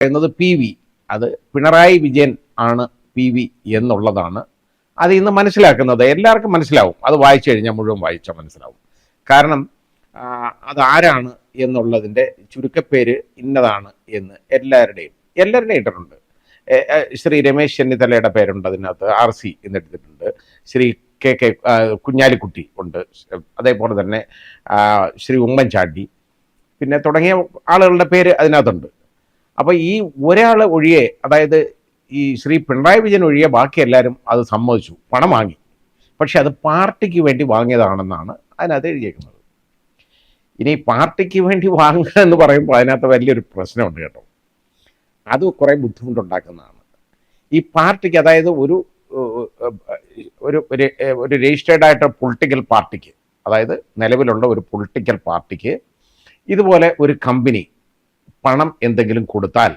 പറയുന്നത് PV, അത് പിണറായി വിജയൻ ആണ് PV എന്നുള്ളതാണ്. അത് ഇന്ന് മനസ്സിലാക്കുന്നത് എല്ലാവർക്കും മനസ്സിലാവും, അത് വായിച്ചു കഴിഞ്ഞാൽ മുഴുവൻ വായിച്ചാൽ മനസ്സിലാവും. കാരണം അതാരാണ് എന്നുള്ളതിൻ്റെ ചുരുക്കപ്പേര് ഇന്നതാണ് എന്ന് എല്ലാവരുടെയും ഇട്ടിട്ടുണ്ട്. ശ്രീ രമേശ് ചെന്നിത്തലയുടെ പേരുണ്ട് അതിനകത്ത്, RC എന്നെടുത്തിട്ടുണ്ട്. ശ്രീ KK കുഞ്ഞാലിക്കുട്ടി ഉണ്ട്, അതേപോലെ തന്നെ ശ്രീ ഉമ്മൻചാണ്ടി, പിന്നെ തുടങ്ങിയ ആളുകളുടെ പേര് അതിനകത്തുണ്ട്. അപ്പോൾ ഈ ഒരാൾ ഒഴികെ, അതായത് ഈ ശ്രീ പിണറായി വിജയൻ ഒഴികെ ബാക്കി എല്ലാവരും അത് സമ്മതിച്ചു, പണം വാങ്ങി. പക്ഷെ അത് പാർട്ടിക്ക് വേണ്ടി വാങ്ങിയതാണെന്നാണ് അതിനകത്ത് എഴുതിയേക്കുന്നത്. ഇനി പാർട്ടിക്ക് വേണ്ടി വാങ്ങുക എന്ന് പറയുമ്പോൾ അതിനകത്ത് വലിയൊരു പ്രശ്നമുണ്ട് കേട്ടോ. അത് കുറേ ബുദ്ധിമുട്ടുണ്ടാക്കുന്നതാണ് ഈ പാർട്ടിക്ക്. അതായത് ഒരു രജിസ്റ്റേർഡ് ആയിട്ട് പൊളിറ്റിക്കൽ പാർട്ടിക്ക്, അതായത് നിലവിലുള്ള ഒരു പൊളിറ്റിക്കൽ പാർട്ടിക്ക് ഇതുപോലെ ഒരു കമ്പനി പണം എന്തെങ്കിലും കൊടുത്താൽ